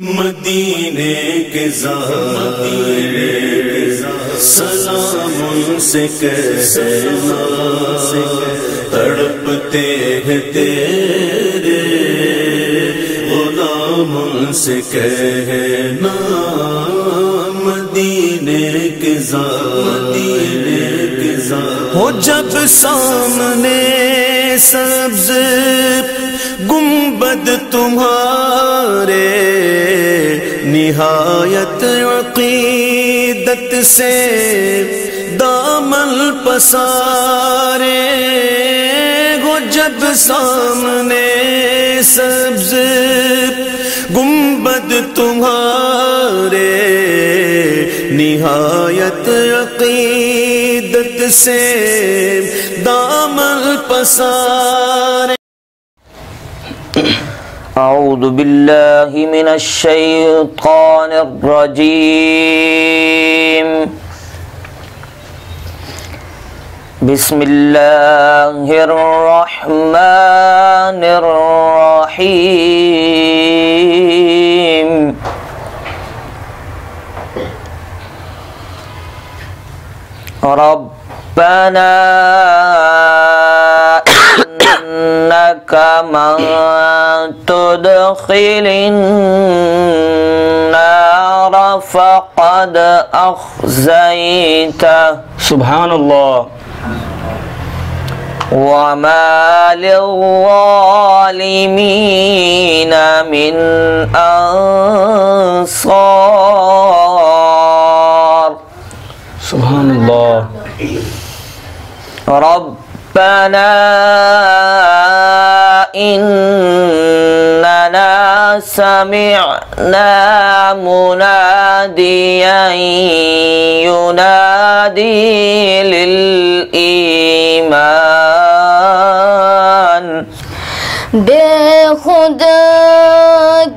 مدینے کے زائر سلام ان سے کہنا، تڑپتے ہیں تیرے غلام ان سے کہنا، مدینے کے زائر ہو جب سامنے سبز گنبد تمہارے، نہایت عقیدت سے دامن پسارے، ہو جب سامنے سبز گنبد تمہارے، نہایت عقیدت سے دامن پسارے۔ اعوذ باللہ من الشیطان الرجیم، بسم اللہ الرحمن الرحیم، ربنا إنك من تدخل النار فقد أخزيته، سبحان الله، وما للظالمين من أنصار، سبحان الله، ربنا إننا سمعنا مناديا ينادي للإيمان، بے خود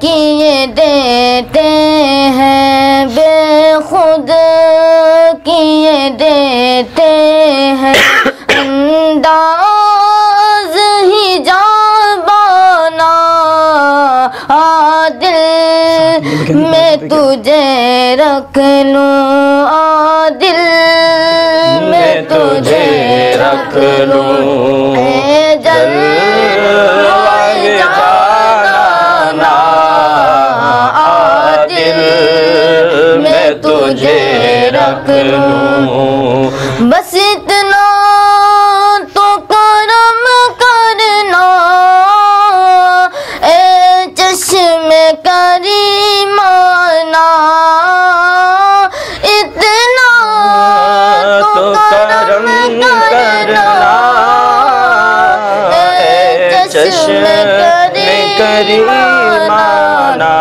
کیے دیتے ہیں، بے خود کیے دیتے ہیں، انداز ہی جانبانا عادل میں تجھے رکھ لوں، عادل میں تجھے رکھ لوں، اے جلوہ جانانا عادل میں تجھے رکھ لوں، بس اتنا تو کرم کرنا اے چشم کریمانہ، اتنا تو کرم کرنا اے چشم کریمانہ،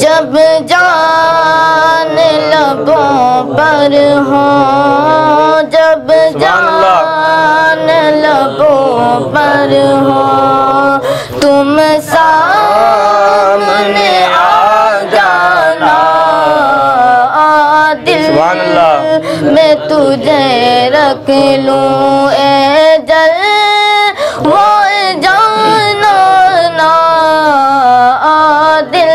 جب جان لبوں پر ہو، جب جان لبوں پر ہو، تم سامنے آ جانا، عادل میں تجھے رکھ لوں، اے جلوہ جانانا عادل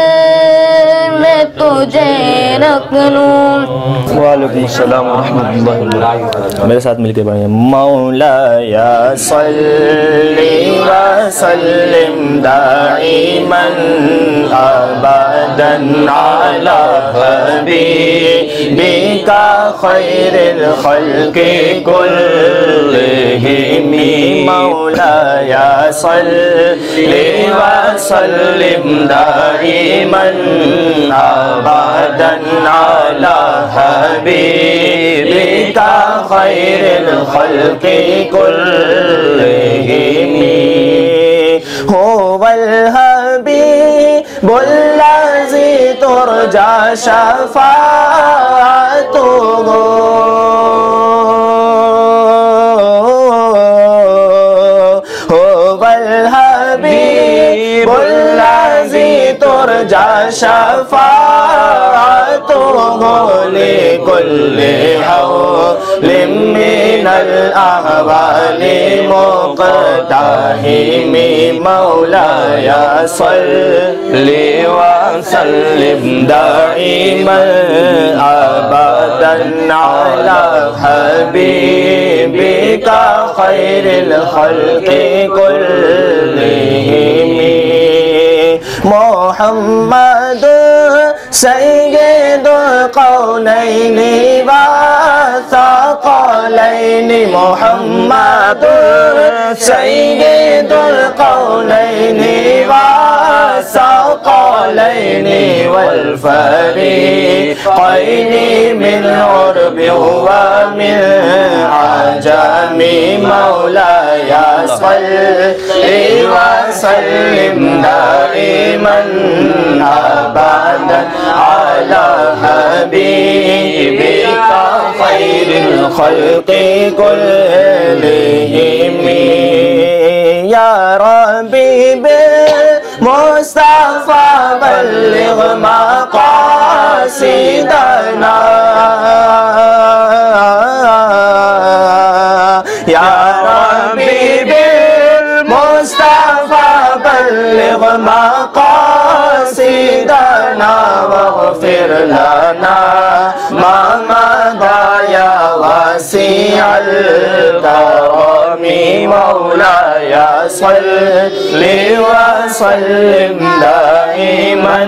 میں تجھے رکھ لوں۔ وعلیکم السلام ورحمۃ اللہ وبرکاتہ، میرے ساتھ مل کے پڑھیں، مولایا صلی وسلم دائما ابدا علی حبیبک خیر الخلق کلہم، مولایا صلی وسلم دائما ابدا علی حبیبک خیر الخلق کلہم، هو الحبیب الذی ترجى شفاعته، هو الحبیب الذی ترجى شفاعته لكل حول من من الأهوال مقتحم مولاي صل وسلم دائما أبدا على حبيبك خير الخلق كلهم محمد سيد القولين والثقلين محمد سيد القولين والثقلين والفريقين من عرب ومن عجم مولاي صل وسلم دائما أبدا على حبيبك خير الخلق كلهم يا ربي بالمصطفى بلغ مقاصدنا يا ربي بالمصطفى بلغ مقاصدنا واغفر لنا ما مضى يا واسع الكرم مولاي صل وسلم دائما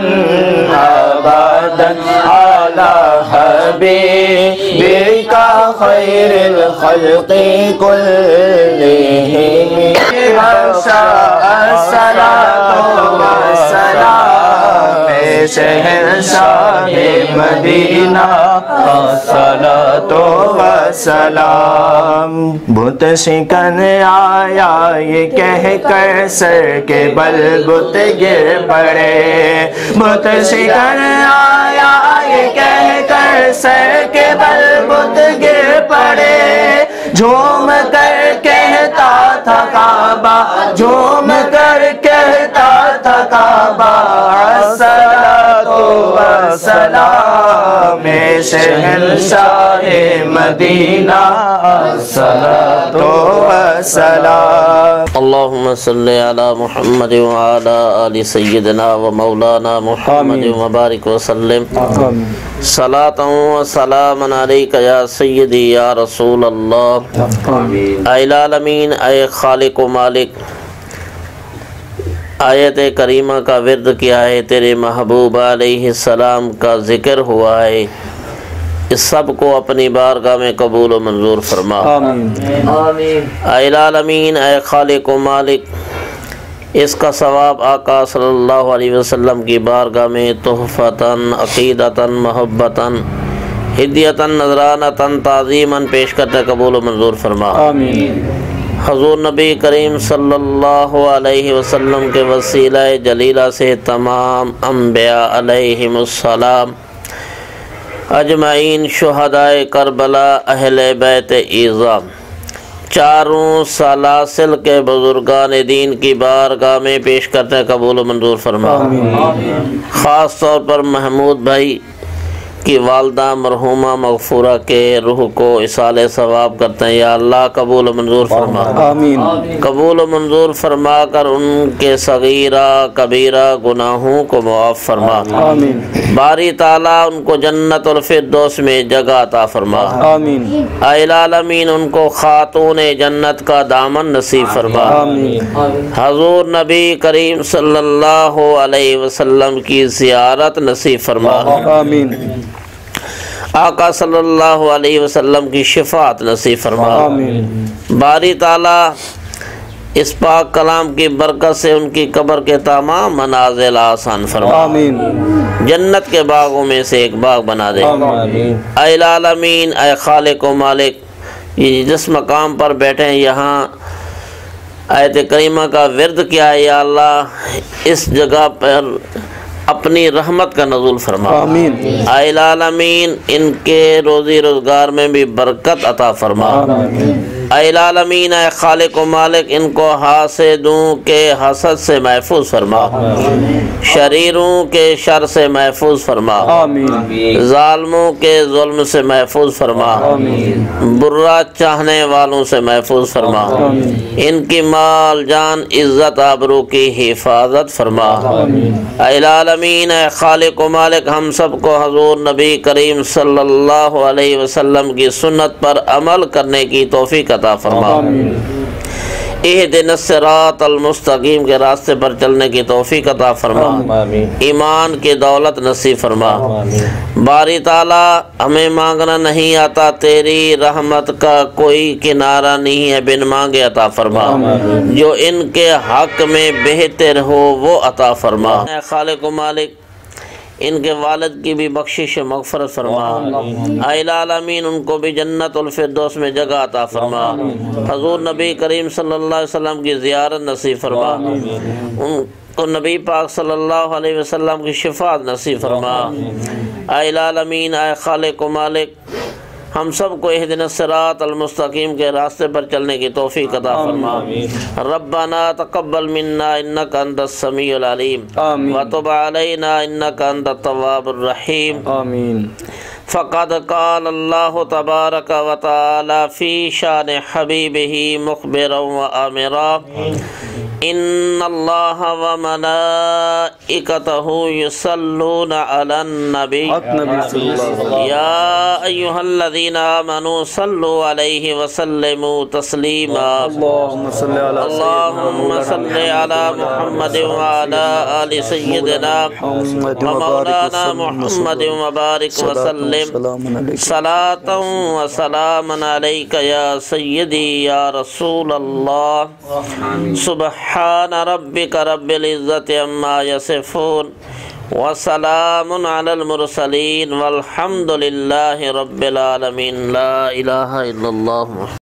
أبدا على حبيبك خير الخلق كلهم الصلاة والسلام شہنشاہ مدینہ الصلاة والسلام بت شکن آیا یہ کہہ کر سر کے بل بت گر پڑے بت شکن آیا یہ کہہ کر سر کے بل بت گر پڑے جھوم کر کہتا تھا کعبہ جھوم کر کہتا تھا کعبہ الصلاۃ والسلام شہنشاہ مدینہ الصلاۃ والسلام اللہم صلی علی محمد وعلی آل سیدنا و مولانا محمد وبارک وسلم صلاۃ و سلام علیک یا سیدی یا رسول اللہ اے العالمین اے خالق و مالک آیت کریمہ کا ورد کیا ہے تیرے محبوب علیہ السلام کا ذکر ہوا ہے اس سب کو اپنی بارگاہ میں قبول و منظور فرما اے العالمین اے خالق و مالک اس کا ثواب آقا صلی اللہ علیہ وسلم کی بارگاہ میں تحفتاً عقیدتاً محبتاً ہدیتاً نذرانتاً تعظیماً پیش کرتے قبول و منظور فرما حضور نبی کریم صلی اللہ علیہ وسلم کے وسیلہ جلیلہ سے تمام انبیاء علیہم السلام اجمعین شہدائے کربلا اہل بیت اعظام چاروں سلاسل کے بزرگان دین کی بارگاہ میں پیش کرتے قبول و منظور فرما خاص طور پر محمود بھائی کی والدہ مرحومہ مغفورہ کے روح کو اصال ثواب کرتے ہیں یا اللہ قبول و منظور فرما آمین قبول و منظور فرما کر ان کے صغیرہ کبیرہ گناہوں کو معاف فرما آمین باری تعالیٰ ان کو جنت الفردوس میں جگہ عطا فرما آمین اے العالمین ان کو خاتون جنت کا دامن نصیب فرما آمین حضور نبی کریم صلی اللہ علیہ وسلم کی زیارت نصیب فرما آمین آقا صلی اللہ علیہ وسلم کی شفاعت نصیب فرما آمین باری تعالیٰ اس پاک کلام کی برکت سے ان کی قبر کے تمام منازل آسان فرما آمین جنت کے باغوں میں سے ایک باغ بنا دے آمین اے العالمین اے خالق و مالک یہ جس مقام پر بیٹھے ہیں یہاں آیت کریمہ کا ورد کیا ہے یا اللہ اس جگہ پر اپنی رحمت کا نزول فرما آمین اے العالمین ان کے روزی روزگار میں بھی برکت عطا فرما آمین اے العالمین اے خالق و مالک ان کو حاسدوں کے حسد سے محفوظ فرما، شریروں کے شر سے محفوظ فرما، ظالموں کے ظلم سے محفوظ فرما، برا چاہنے والوں سے محفوظ فرما، ان کی مال جان عزت آبرو کی حفاظت فرما۔ اے العالمین اے خالق و مالک ہم سب کو حضور نبی کریم صلی اللہ علیہ وسلم کی سنت پر عمل کرنے کی توفیق عطا فرما، اہدنا الصراط المستقیم کے راستے پر چلنے کی توفیق عطا فرما، ایمان کی دولت نصیب فرما۔ باری تعالیٰ ہمیں مانگنا نہیں آتا، تیری رحمت کا کوئی کنارہ نہیں ہے، بن مانگے عطا فرما، جو ان کے حق میں بہتر ہو وہ عطا فرما۔ اے خالق و مالک ان کے والد کی بھی بخشش مغفرت فرما، اے العالمین ان کو بھی جنت الفردوس میں جگہ عطا فرما، حضور نبی کریم صلی اللہ علیہ وسلم کی زیارت نصیب فرما، ان کو نبی پاک صلی اللہ علیہ وسلم کی شفاعت نصیب فرما۔ اے العالمین اے خالق و مالک ہم سب کو اہدنا الصراط المستقیم کے راستے پر چلنے کی توفیق عطا فرما۔ ربنا تقبل منا انک انت السمیع العلیم وتب علینا انک انت التواب الرحیم۔ فقد قال اللہ تبارک و تعالی فی شان حبیبہ مخبرا و آمرا ان اللہ و ملائکتہ یصلون علی النبی یا ایہا الذین آمنوا صلوا علیہ وسلموا تسلیما۔ اللہم صل علی محمد وعلی آل سیدنا ومولانا محمد وبارک وسلم صلاۃ و سلام علیک یا سیدی یا رسول اللہ۔ سبحان ربک رب العزت عما یصفون وسلام علی المرسلین والحمد للہ رب العالمین۔ لا الہ الا اللہ۔